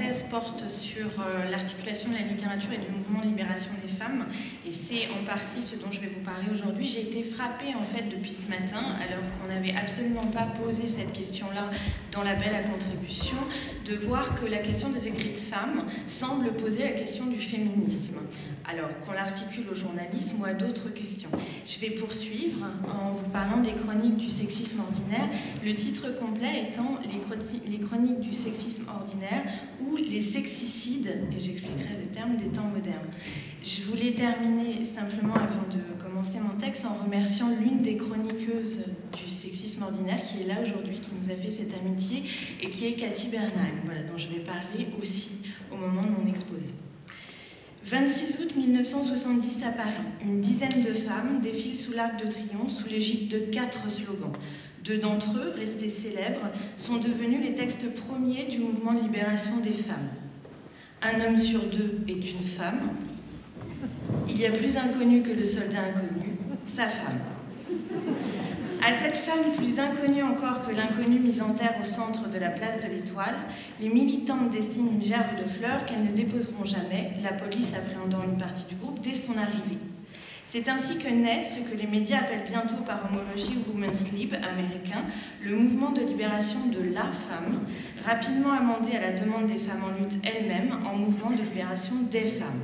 thèse porte sur l'articulation de la littérature et du mouvement de libération des femmes, et c'est en partie ce dont je vais vous parler aujourd'hui. J'ai été frappée en fait depuis ce matin, alors qu'on n'avait absolument pas posé cette question-là dans l'appel à contribution, de voir que la question des écrits de femmes semble poser la question du féminisme, alors qu'on l'articule au journalisme ou à d'autres questions. Je vais poursuivre en vous parlant des chroniques du sexisme ordinaire, le titre complet étant les chroniques du sexisme ordinaire ou les sexicides, et j'expliquerai le terme, des temps modernes. Je voulais terminer simplement avant de commencer mon texte en remerciant l'une des chroniqueuses du sexisme ordinaire qui est là aujourd'hui, qui nous a fait cette amitié, et qui est Cathy Bernheim, voilà, dont je vais parler aussi au moment de mon exposé. 26 août 1970 à Paris, une dizaine de femmes défilent sous l'Arc de Triomphe sous l'égide de 4 slogans. 2 d'entre eux, restés célèbres, sont devenus les textes premiers du mouvement de libération des femmes. Un homme sur 2 est une femme. Il y a plus inconnu que le soldat inconnu, sa femme. À cette femme plus inconnue encore que l'inconnu mise en terre au centre de la place de l'Étoile, les militantes destinent une gerbe de fleurs qu'elles ne déposeront jamais, la police appréhendant une partie du groupe dès son arrivée. C'est ainsi que naît ce que les médias appellent bientôt par homologie au Women's Lib américain, le mouvement de libération de la femme, rapidement amendé à la demande des femmes en lutte elles-mêmes en mouvement de libération des femmes.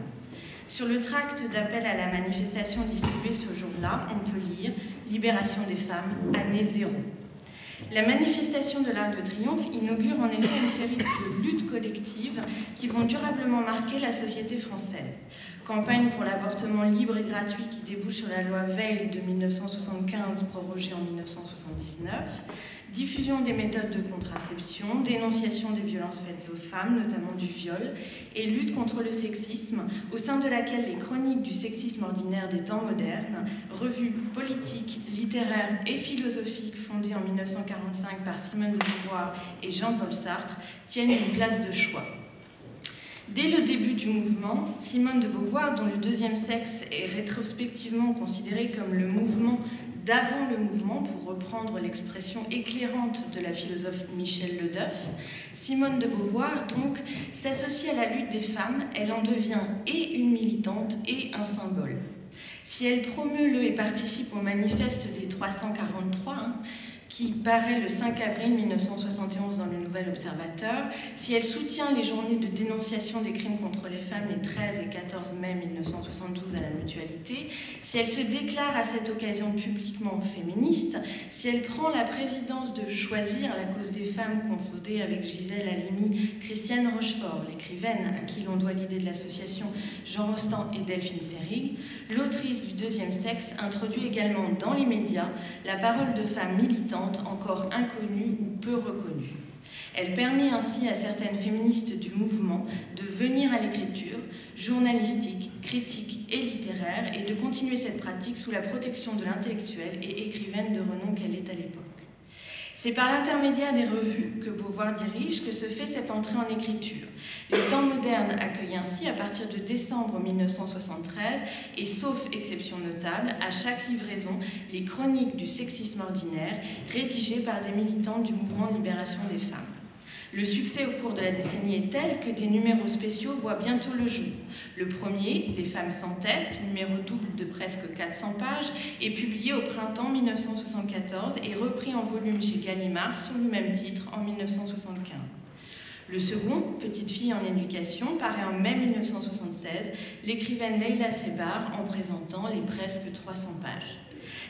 Sur le tract d'appel à la manifestation distribué ce jour-là, on peut lire « Libération des femmes, année 0 ». La manifestation de l'Arc de Triomphe inaugure en effet une série de luttes collectives qui vont durablement marquer la société française. Campagne pour l'avortement libre et gratuit qui débouche sur la loi Veil de 1975 prorogée en 1979, diffusion des méthodes de contraception, dénonciation des violences faites aux femmes, notamment du viol, et lutte contre le sexisme, au sein de laquelle les chroniques du sexisme ordinaire des temps modernes, revue politique, littéraire et philosophique fondée en 1945 par Simone de Beauvoir et Jean-Paul Sartre, tiennent une place de choix. Dès le début du mouvement, Simone de Beauvoir, dont le deuxième sexe est rétrospectivement considéré comme le mouvement d'avant le mouvement, pour reprendre l'expression éclairante de la philosophe Michel Ledeuf, Simone de Beauvoir, donc, s'associe à la lutte des femmes, elle en devient et une militante et un symbole. Si elle promeut le et participe au manifeste des 343, qui paraît le 5 avril 1971 dans le Nouvel Observateur, si elle soutient les journées de dénonciation des crimes contre les femmes les 13 et 14 mai 1972 à la Mutualité, si elle se déclare à cette occasion publiquement féministe, si elle prend la présidence de Choisir la cause des femmes confondée avec Gisèle Halimi, Christiane Rochefort, l'écrivaine à qui l'on doit l'idée de l'association Jean Rostand et Delphine Seyrig, l'autrice du deuxième sexe introduit également dans les médias la parole de femmes militantes encore inconnues ou peu reconnues. Elle permet ainsi à certaines féministes du mouvement de venir à l'écriture journalistique, critique et littéraire et de continuer cette pratique sous la protection de l'intellectuelle et écrivaine de renom qu'elle est à l'époque. C'est par l'intermédiaire des revues que Beauvoir dirige que se fait cette entrée en écriture. Les temps modernes accueillent ainsi, à partir de décembre 1973, et sauf exception notable, à chaque livraison, les chroniques du sexisme ordinaire, rédigées par des militantes du mouvement de libération des femmes. Le succès au cours de la décennie est tel que des numéros spéciaux voient bientôt le jour. Le premier, Les femmes sans tête, numéro double de presque 400 pages, est publié au printemps 1974 et repris en volume chez Gallimard sous le même titre en 1975. Le second, Petite fille en éducation, paraît en mai 1976, l'écrivaine Leila Sebar en présentant les presque 300 pages.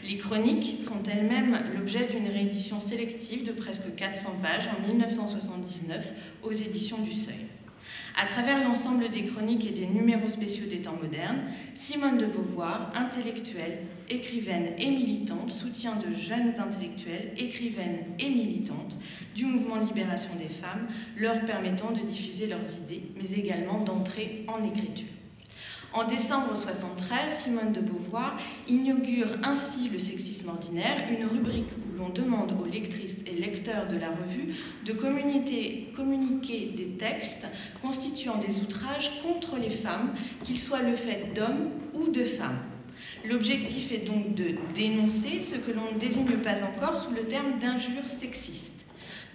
Les chroniques font elles-mêmes l'objet d'une réédition sélective de presque 400 pages en 1979 aux éditions du Seuil. À travers l'ensemble des chroniques et des numéros spéciaux des temps modernes, Simone de Beauvoir, intellectuelle, écrivaine et militante, soutient de jeunes intellectuels, écrivaines et militantes du mouvement de libération des femmes, leur permettant de diffuser leurs idées, mais également d'entrer en écriture. En décembre 1973, Simone de Beauvoir inaugure ainsi le sexisme ordinaire, une rubrique où l'on demande aux lectrices et lecteurs de la revue de communiquer des textes constituant des outrages contre les femmes, qu'ils soient le fait d'hommes ou de femmes. L'objectif est donc de dénoncer ce que l'on ne désigne pas encore sous le terme d'injures sexistes.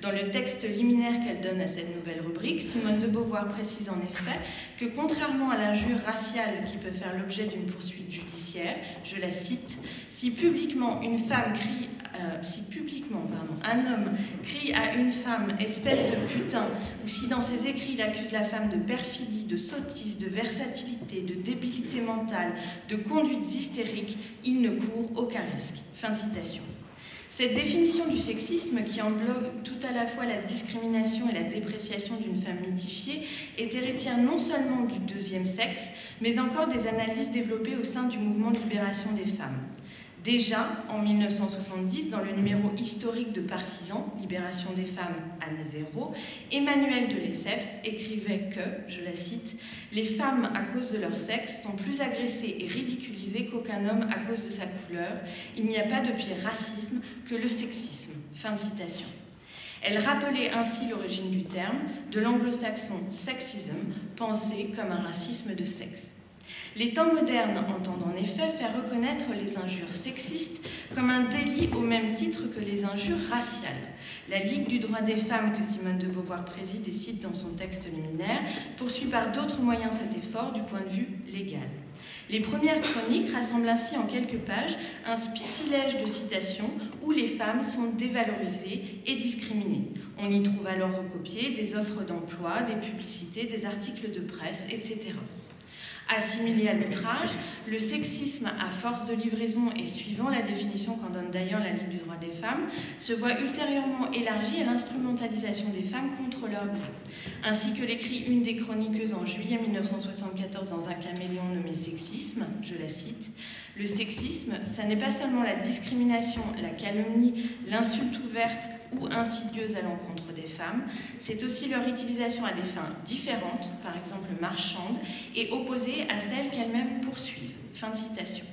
Dans le texte liminaire qu'elle donne à cette nouvelle rubrique, Simone de Beauvoir précise en effet que contrairement à l'injure raciale qui peut faire l'objet d'une poursuite judiciaire, je la cite, si publiquement un homme crie à une femme « espèce de putain » ou si dans ses écrits il accuse la femme de perfidie, de sottise, de versatilité, de débilité mentale, de conduites hystériques, il ne court aucun risque. Fin de citation. Cette définition du sexisme, qui englobe tout à la fois la discrimination et la dépréciation d'une femme mythifiée, est héritière non seulement du deuxième sexe, mais encore des analyses développées au sein du mouvement de libération des femmes. Déjà, en 1970, dans le numéro historique de Partisans, Libération des femmes, année 0, Emmanuel de Lesseps écrivait que, je la cite, « Les femmes, à cause de leur sexe, sont plus agressées et ridiculisées qu'aucun homme à cause de sa couleur. Il n'y a pas de pire racisme que le sexisme. » Fin de citation. Elle rappelait ainsi l'origine du terme, de l'anglo-saxon « sexism », pensé comme un racisme de sexe. Les temps modernes entendent en effet faire reconnaître les injures sexistes comme un délit au même titre que les injures raciales. La Ligue du droit des femmes que Simone de Beauvoir préside et cite dans son texte liminaire poursuit par d'autres moyens cet effort du point de vue légal. Les premières chroniques rassemblent ainsi en quelques pages un silège de citations où les femmes sont dévalorisées et discriminées. On y trouve alors recopiées des offres d'emploi, des publicités, des articles de presse, etc. Assimilé à l'outrage, le sexisme à force de livraison et suivant la définition qu'en donne d'ailleurs la Ligue du droit des femmes, se voit ultérieurement élargi à l'instrumentalisation des femmes contre leur gré. Ainsi que l'écrit une des chroniqueuses en juillet 1974 dans un caméléon nommé Sexisme, je la cite, « Le sexisme, ça n'est pas seulement la discrimination, la calomnie, l'insulte ouverte ou insidieuse à l'encontre des femmes, c'est aussi leur utilisation à des fins différentes, par exemple marchandes, et opposées à celles qu'elles-mêmes poursuivent. » Fin de citation.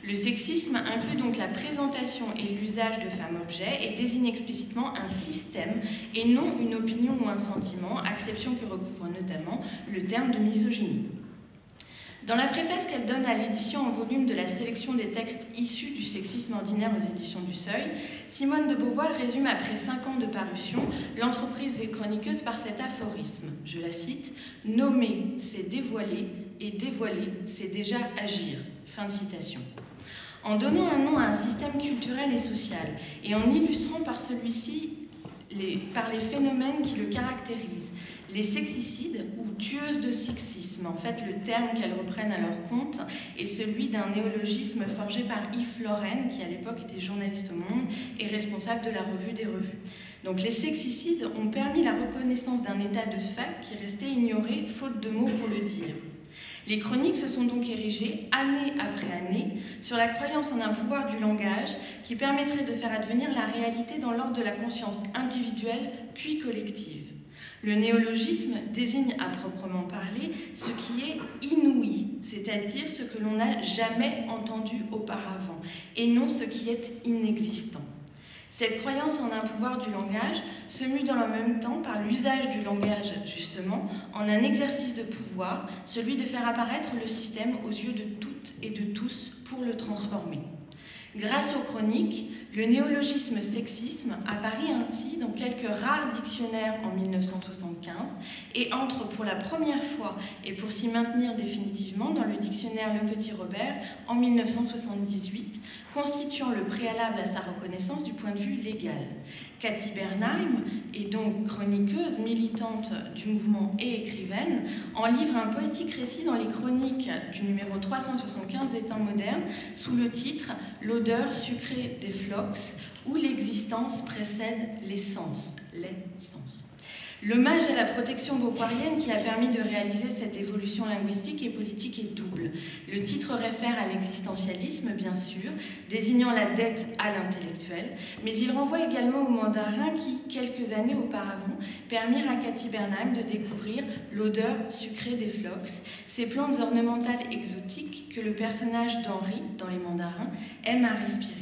Le sexisme inclut donc la présentation et l'usage de femmes-objets et désigne explicitement un système et non une opinion ou un sentiment, acception que recouvre notamment le terme de misogynie. Dans la préface qu'elle donne à l'édition en volume de la sélection des textes issus du sexisme ordinaire aux éditions du Seuil, Simone de Beauvoir résume après 5 ans de parution l'entreprise des chroniqueuses par cet aphorisme. Je la cite, « Nommer, c'est dévoiler, et dévoiler, c'est déjà agir. » Fin de citation. En donnant un nom à un système culturel et social, et en illustrant par celui-ci par les phénomènes qui le caractérisent, les sexicides ou tueuses de sexisme, en fait le terme qu'elles reprennent à leur compte est celui d'un néologisme forgé par Yves Lorraine, qui à l'époque était journaliste au Monde et responsable de la revue des revues. Donc les sexicides ont permis la reconnaissance d'un état de fait qui restait ignoré, faute de mots pour le dire. Les chroniques se sont donc érigées, année après année, sur la croyance en un pouvoir du langage qui permettrait de faire advenir la réalité dans l'ordre de la conscience individuelle puis collective. Le néologisme désigne à proprement parler ce qui est inouï, c'est-à-dire ce que l'on n'a jamais entendu auparavant, et non ce qui est inexistant. Cette croyance en un pouvoir du langage se mue dans le même temps par l'usage du langage, justement, en un exercice de pouvoir, celui de faire apparaître le système aux yeux de toutes et de tous pour le transformer. Grâce aux chroniques, le néologisme sexisme apparaît ainsi dans quelques rares dictionnaires en 1975 et entre pour la première fois et pour s'y maintenir définitivement dans le dictionnaire Le Petit Robert en 1978, constituant le préalable à sa reconnaissance du point de vue légal. Cathy Bernheim est donc chroniqueuse, militante du mouvement et écrivaine, en livre un poétique récit dans les chroniques du numéro 375 des Temps modernes sous le titre « L'odeur sucrée des phlox » où l'existence précède l'essence, les sens. L'hommage à la protection beauvoirienne qui a permis de réaliser cette évolution linguistique et politique est double. Le titre réfère à l'existentialisme, bien sûr, désignant la dette à l'intellectuel, mais il renvoie également aux mandarins qui, quelques années auparavant, permirent à Cathy Bernheim de découvrir l'odeur sucrée des phlox, ces plantes ornementales exotiques que le personnage d'Henri, dans Les Mandarins, aime à respirer.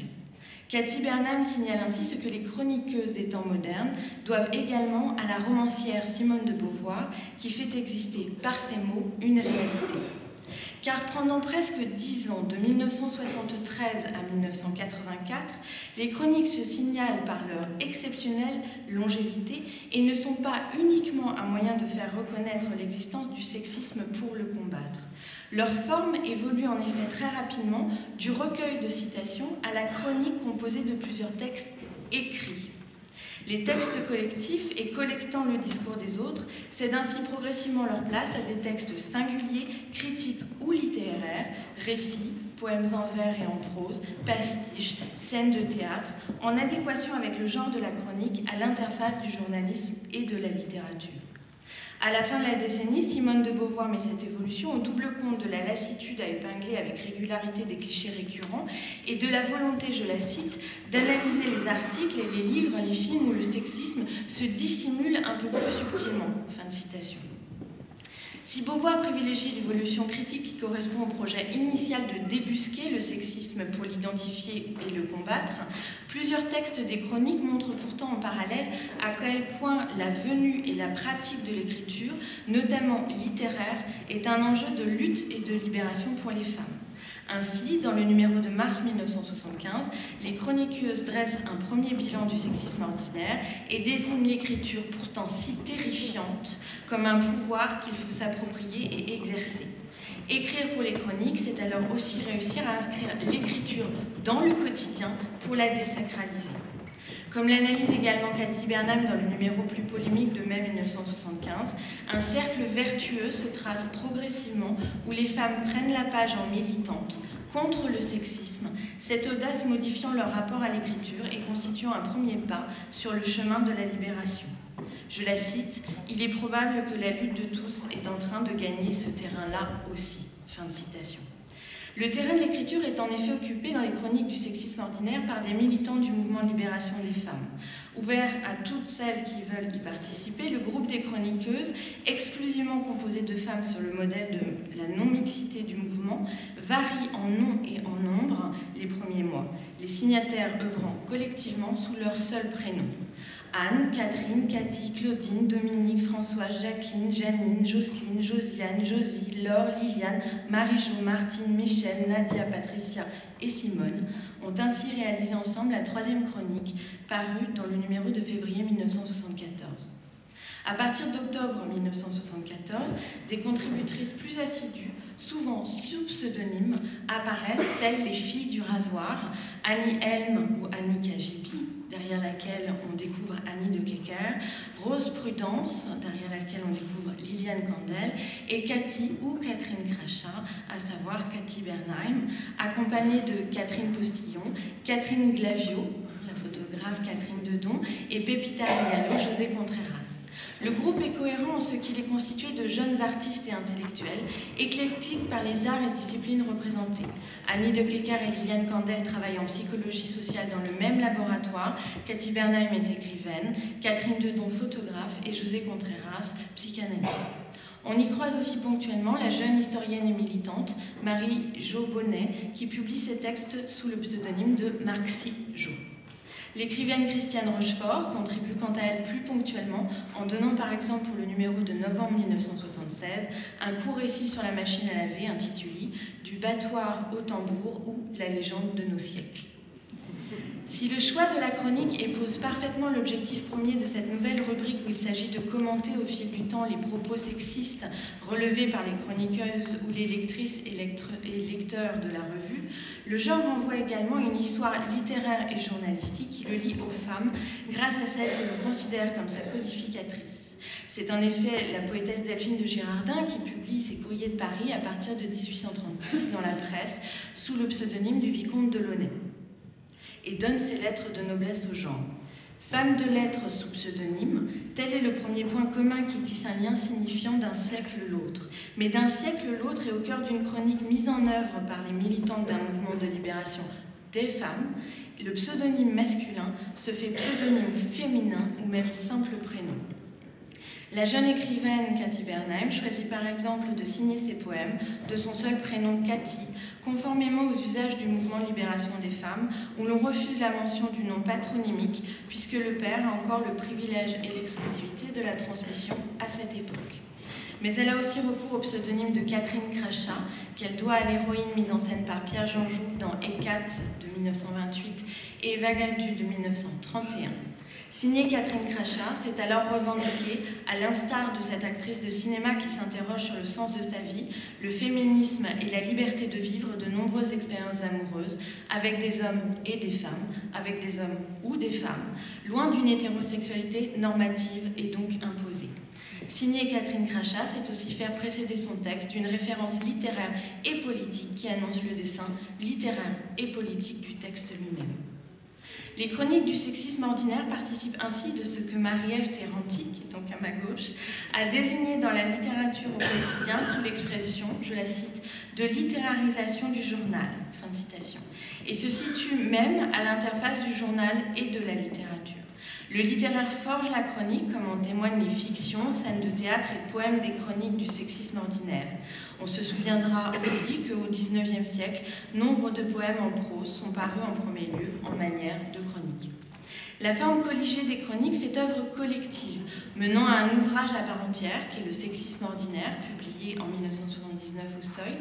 Cathy Bernheim signale ainsi ce que les chroniqueuses des temps modernes doivent également à la romancière Simone de Beauvoir, qui fait exister par ses mots une réalité. car pendant presque 10 ans, de 1973 à 1984, les chroniques se signalent par leur exceptionnelle longévité et ne sont pas uniquement un moyen de faire reconnaître l'existence du sexisme pour le combattre. Leur forme évolue en effet très rapidement du recueil de citations à la chronique composée de plusieurs textes écrits. Les textes collectifs et collectant le discours des autres cèdent ainsi progressivement leur place à des textes singuliers, critiques ou littéraires, récits, poèmes en vers et en prose, pastiches, scènes de théâtre, en adéquation avec le genre de la chronique à l'interface du journalisme et de la littérature. À la fin de la décennie, Simone de Beauvoir met cette évolution au double compte de la lassitude à épingler avec régularité des clichés récurrents et de la volonté, je la cite, d'analyser les articles et les livres, les films où le sexisme se dissimule un peu plus subtilement. Fin de citation. Si Beauvoir privilégie l'évolution critique qui correspond au projet initial de débusquer le sexisme pour l'identifier et le combattre, plusieurs textes des chroniques montrent pourtant en parallèle à quel point la venue et la pratique de l'écriture, notamment littéraire, est un enjeu de lutte et de libération pour les femmes. Ainsi, dans le numéro de mars 1975, les chroniqueuses dressent un premier bilan du sexisme ordinaire et désignent l'écriture pourtant si terrifiante comme un pouvoir qu'il faut s'approprier et exercer. Écrire pour les chroniques, c'est alors aussi réussir à inscrire l'écriture dans le quotidien pour la désacraliser. Comme l'analyse également Cathy Bernheim dans le numéro plus polémique de mai 1975, un cercle vertueux se trace progressivement où les femmes prennent la page en militantes contre le sexisme, cette audace modifiant leur rapport à l'écriture et constituant un premier pas sur le chemin de la libération. Je la cite, « Il est probable que la lutte de tous est en train de gagner ce terrain-là aussi. » Fin de citation. Le terrain de l'écriture est en effet occupé dans les chroniques du sexisme ordinaire par des militants du mouvement Libération des femmes. Ouvert à toutes celles qui veulent y participer, le groupe des chroniqueuses, exclusivement composé de femmes sur le modèle de la non-mixité du mouvement, varie en nom et en nombre les premiers mois, les signataires œuvrant collectivement sous leur seul prénom. Anne, Catherine, Cathy, Claudine, Dominique, Françoise, Jacqueline, Janine, Jocelyne, Josiane, Josie, Laure, Liliane, Marie-Jo, Martine, Michel, Nadia, Patricia et Simone ont ainsi réalisé ensemble la troisième chronique parue dans le numéro de février 1974. À partir d'octobre 1974, des contributrices plus assidues, souvent sous pseudonyme, apparaissent telles les filles du rasoir, Annie Helm ou Annie Kajibi, derrière laquelle on découvre Annie de Kecker, Rose Prudence, derrière laquelle on découvre Liliane Candel, et Cathy ou Catherine Crachat, à savoir Cathy Bernheim, accompagnée de Catherine Postillon, Catherine Glavio, la photographe Catherine Dedon, et Pépita Rialo, José Contreras. Le groupe est cohérent en ce qu'il est constitué de jeunes artistes et intellectuels, éclectiques par les arts et disciplines représentés. Annie de Kecker et Liliane Candel travaillent en psychologie sociale dans le même laboratoire, Cathy Bernheim est écrivaine, Catherine Dedon photographe et José Contreras psychanalyste. On y croise aussi ponctuellement la jeune historienne et militante Marie-Jo Bonnet qui publie ses textes sous le pseudonyme de Marxie Jo. L'écrivaine Christiane Rochefort contribue quant à elle plus ponctuellement en donnant par exemple pour le numéro de novembre 1976 un court récit sur la machine à laver intitulé « Du battoir au tambour ou la légende de nos siècles ». Si le choix de la chronique épouse parfaitement l'objectif premier de cette nouvelle rubrique où il s'agit de commenter au fil du temps les propos sexistes relevés par les chroniqueuses ou les lectrices et lecteurs de la revue, le genre renvoie également une histoire littéraire et journalistique qui le lie aux femmes grâce à celle que l'on considère comme sa codificatrice. C'est en effet la poétesse Delphine de Girardin qui publie ses courriers de Paris à partir de 1836 dans la presse sous le pseudonyme du vicomte de Launay et donne ses lettres de noblesse au genre. Femme de lettres sous pseudonyme, tel est le premier point commun qui tisse un lien signifiant d'un siècle l'autre. Mais d'un siècle l'autre et au cœur d'une chronique mise en œuvre par les militantes d'un mouvement de libération des femmes, le pseudonyme masculin se fait pseudonyme féminin ou même simple prénom. La jeune écrivaine Cathy Bernheim choisit par exemple de signer ses poèmes de son seul prénom Cathy, conformément aux usages du mouvement de libération des femmes, où l'on refuse la mention du nom patronymique, puisque le père a encore le privilège et l'exclusivité de la transmission à cette époque. mais elle a aussi recours au pseudonyme de Catherine Crachat, qu'elle doit à l'héroïne mise en scène par Pierre-Jean Jouve dans Hécate de 1928 et Vagadus de 1931. Signée Catherine Crachat, c'est alors revendiqué, à l'instar de cette actrice de cinéma qui s'interroge sur le sens de sa vie, le féminisme et la liberté de vivre de nombreuses expériences amoureuses avec des hommes et des femmes, avec des hommes ou des femmes, loin d'une hétérosexualité normative et donc imposée. Signer Catherine Crachat, c'est aussi faire précéder son texte d'une référence littéraire et politique qui annonce le dessin littéraire et politique du texte lui-même. Les chroniques du sexisme ordinaire participent ainsi de ce que Marie-Ève Terranti, qui est donc à ma gauche, a désigné dans la littérature au quotidien sous l'expression, je la cite, de littérarisation du journal, fin de citation, et se situe même à l'interface du journal et de la littérature. Le littéraire forge la chronique, comme en témoignent les fictions, scènes de théâtre et poèmes des chroniques du sexisme ordinaire. On se souviendra aussi qu'au XIXe siècle, nombre de poèmes en prose sont parus en premier lieu en manière de chronique. La forme colligée des chroniques fait œuvre collective, menant à un ouvrage à part entière, qui est Le sexisme ordinaire, publié en 1979 au Seuil,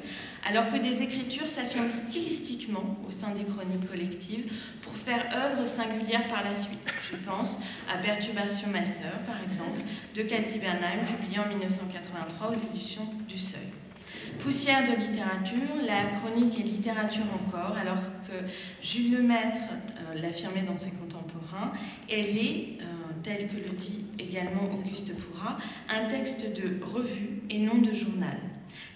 alors que des écritures s'affirment stylistiquement au sein des chroniques collectives pour faire œuvre singulière par la suite. Je pense à Perturbation ma sœur, par exemple, de Cathy Bernheim, publié en 1983 aux éditions du Seuil. Poussière de littérature, la chronique est littérature encore, alors que Jules Lemaître l'affirmait dans ses contemporains, elle est, tel que le dit également Auguste Pourrat, un texte de revue et non de journal.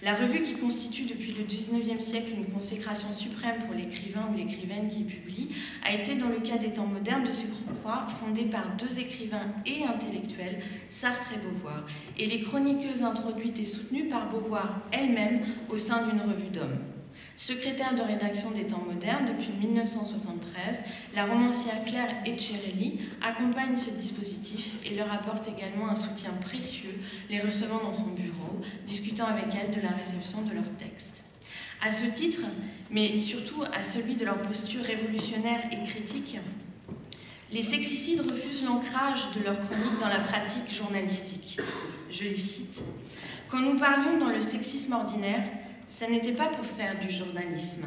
La revue qui constitue depuis le XIXe siècle une consécration suprême pour l'écrivain ou l'écrivaine qui publie, a été dans le cas des temps modernes de surcroît fondée par deux écrivains et intellectuels, Sartre et Beauvoir, et les chroniqueuses introduites et soutenues par Beauvoir elle-même au sein d'une revue d'hommes. Secrétaire de rédaction des temps modernes depuis 1973, la romancière Claire Etcherelli accompagne ce dispositif et leur apporte également un soutien précieux, les recevant dans son bureau, discutant avec elles de la réception de leurs textes. À ce titre, mais surtout à celui de leur posture révolutionnaire et critique, les sexicides refusent l'ancrage de leurs chroniques dans la pratique journalistique. Je les cite. « Quand nous parlions dans le sexisme ordinaire, ça n'était pas pour faire du journalisme.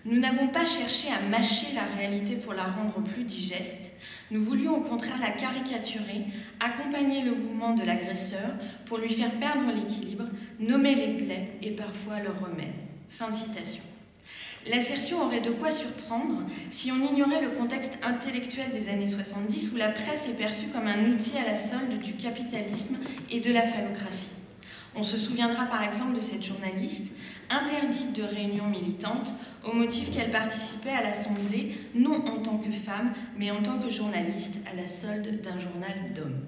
Nous n'avons pas cherché à mâcher la réalité pour la rendre plus digeste. Nous voulions au contraire la caricaturer, accompagner le mouvement de l'agresseur pour lui faire perdre l'équilibre, nommer les plaies et parfois leurs remèdes. » Fin de citation. L'assertion aurait de quoi surprendre si on ignorait le contexte intellectuel des années 70 où la presse est perçue comme un outil à la solde du capitalisme et de la phallocratie. On se souviendra par exemple de cette journaliste interdite de réunions militantes au motif qu'elle participait à l'Assemblée non en tant que femme, mais en tant que journaliste à la solde d'un journal d'hommes.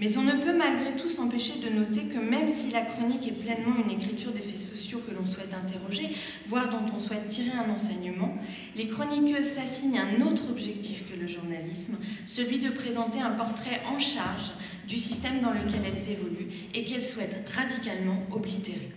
Mais on ne peut malgré tout s'empêcher de noter que même si la chronique est pleinement une écriture des faits sociaux que l'on souhaite interroger, voire dont on souhaite tirer un enseignement, les chroniqueuses s'assignent un autre objectif que le journalisme, celui de présenter un portrait en charge du système dans lequel elles évoluent et qu'elles souhaitent radicalement oblitérer.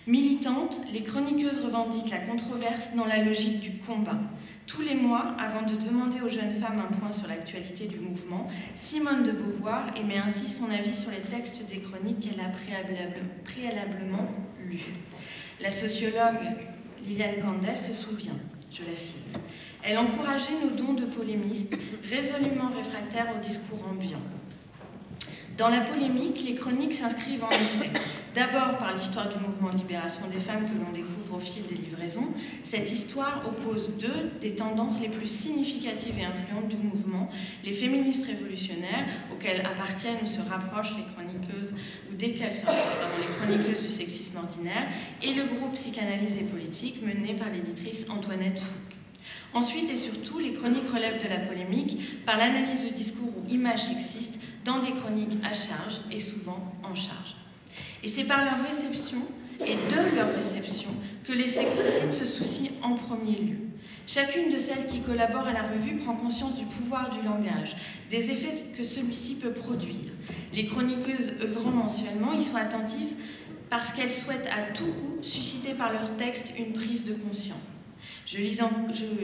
Militantes, les chroniqueuses revendiquent la controverse dans la logique du combat. Tous les mois, avant de demander aux jeunes femmes un point sur l'actualité du mouvement, Simone de Beauvoir émet ainsi son avis sur les textes des chroniques qu'elle a préalablement lus. La sociologue Liliane Kandel se souvient, je la cite, « Elle encourageait nos dons de polémistes, résolument réfractaires au discours ambiant. Dans la polémique, les chroniques s'inscrivent en effet d'abord par l'histoire du mouvement de libération des femmes que l'on découvre au fil des livraisons. Cette histoire oppose deux des tendances les plus significatives et influentes du mouvement, les féministes révolutionnaires, auxquelles appartiennent ou se rapprochent les chroniqueuses, ou dès qu'elles se rapprochent, les chroniqueuses du sexisme ordinaire, et le groupe Psychanalyse et politique mené par l'éditrice Antoinette Fouque. Ensuite et surtout, les chroniques relèvent de la polémique par l'analyse de discours ou images sexistes dans des chroniques à charge et souvent en charge. Et c'est par leur réception et de leur réception que les sexicides se soucient en premier lieu. Chacune de celles qui collaborent à la revue prend conscience du pouvoir du langage, des effets que celui-ci peut produire. Les chroniqueuses œuvrant mensuellement y sont attentives parce qu'elles souhaitent à tout coup susciter par leur texte une prise de conscience. Je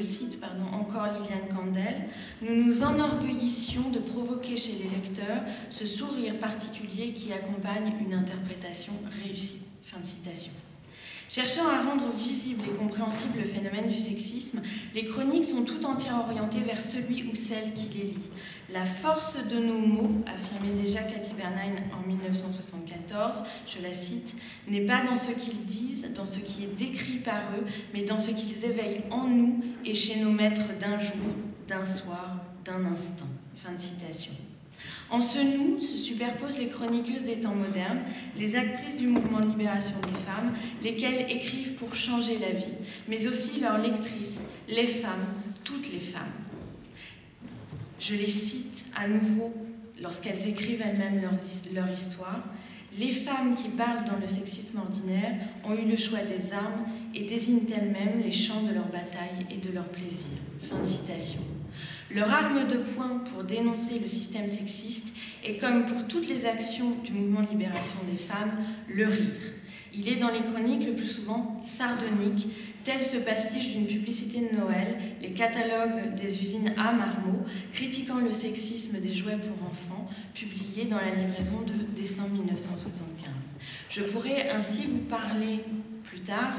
cite encore Liliane Kandel, « Nous nous enorgueillissions de provoquer chez les lecteurs ce sourire particulier qui accompagne une interprétation réussie. » Fin de citation. Cherchant à rendre visible et compréhensible le phénomène du sexisme, les chroniques sont tout entières orientées vers celui ou celle qui les lit. La force de nos mots, affirmait déjà Katy Bernheim en 1974, je la cite, n'est pas dans ce qu'ils disent, dans ce qui est décrit par eux, mais dans ce qu'ils éveillent en nous et chez nos maîtres d'un jour, d'un soir, d'un instant. Fin de citation. En ce nous se superposent les chroniqueuses des temps modernes, les actrices du mouvement de libération des femmes, lesquelles écrivent pour changer la vie, mais aussi leurs lectrices, les femmes, toutes les femmes. Je les cite à nouveau lorsqu'elles écrivent elles-mêmes leur histoire. Les femmes qui parlent dans le sexisme ordinaire ont eu le choix des armes et désignent elles-mêmes les champs de leur bataille et de leur plaisir. Fin de citation. Leur arme de poing pour dénoncer le système sexiste est, comme pour toutes les actions du mouvement de libération des femmes, le rire. Il est dans les chroniques le plus souvent sardonique, tel ce pastiche d'une publicité de Noël, les catalogues des usines A. Marmot, critiquant le sexisme des jouets pour enfants, publié dans la livraison de décembre 1975. Je pourrais ainsi vous parler plus tard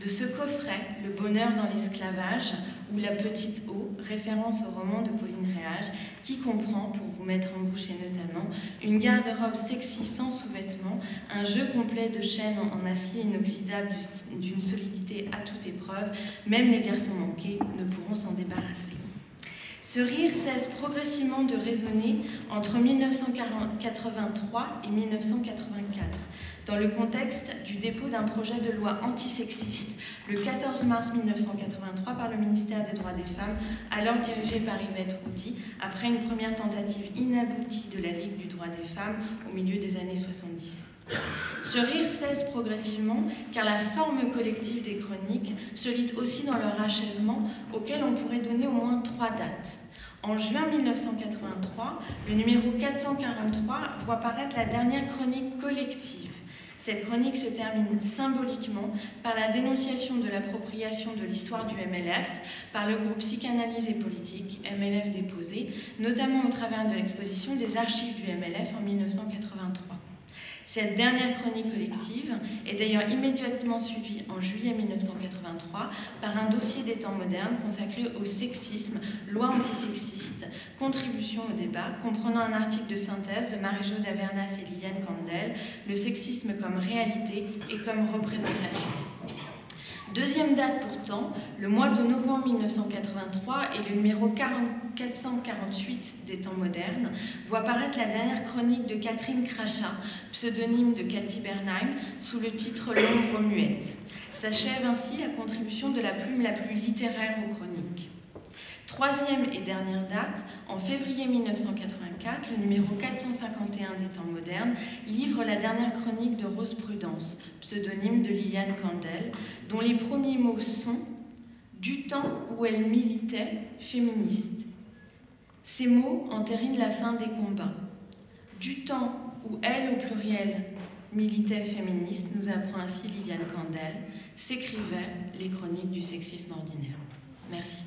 de ce coffret, Le bonheur dans l'esclavage, ou La petite eau, référence au roman de Pauline Réage, qui comprend, pour vous mettre en bouche et notamment, une garde-robe sexy sans sous-vêtements, un jeu complet de chaînes en acier inoxydable d'une solidité à toute épreuve, même les garçons manqués ne pourront s'en débarrasser. Ce rire cesse progressivement de résonner entre 1983 et 1984, dans le contexte du dépôt d'un projet de loi antisexiste le 14 mars 1983 par le ministère des Droits des Femmes, alors dirigé par Yvette Roudy, après une première tentative inaboutie de la Ligue du droit des femmes au milieu des années 70. Ce rire cesse progressivement car la forme collective des chroniques se lit aussi dans leur achèvement, auquel on pourrait donner au moins 3 dates. En juin 1983, le numéro 443 voit paraître la dernière chronique collective. Cette chronique se termine symboliquement par la dénonciation de l'appropriation de l'histoire du MLF par le groupe Psychanalyse et Politique, MLF déposé, notamment au travers de l'exposition des archives du MLF en 1983. Cette dernière chronique collective est d'ailleurs immédiatement suivie en juillet 1983 par un dossier des temps modernes consacré au sexisme, loi antisexiste, contribution au débat, comprenant un article de synthèse de Marie-Jo Davernas et Liliane Kandel, le sexisme comme réalité et comme représentation. Deuxième date pourtant, le mois de novembre 1983 et le numéro 448 des temps modernes voit paraître la dernière chronique de Catherine Crachat, pseudonyme de Katy Bernheim, sous le titre L'ombre muette. S'achève ainsi la contribution de la plume la plus littéraire aux chroniques. Troisième et dernière date, en février 1984, le numéro 451 des temps modernes livre la dernière chronique de Rose Prudence, pseudonyme de Liliane Kandel, dont les premiers mots sont « du temps où elle militait féministe ». Ces mots entérinent la fin des combats. Du temps où elle, au pluriel, militait féministe, nous apprend ainsi Liliane Kandel, s'écrivaient les chroniques du sexisme ordinaire. Merci.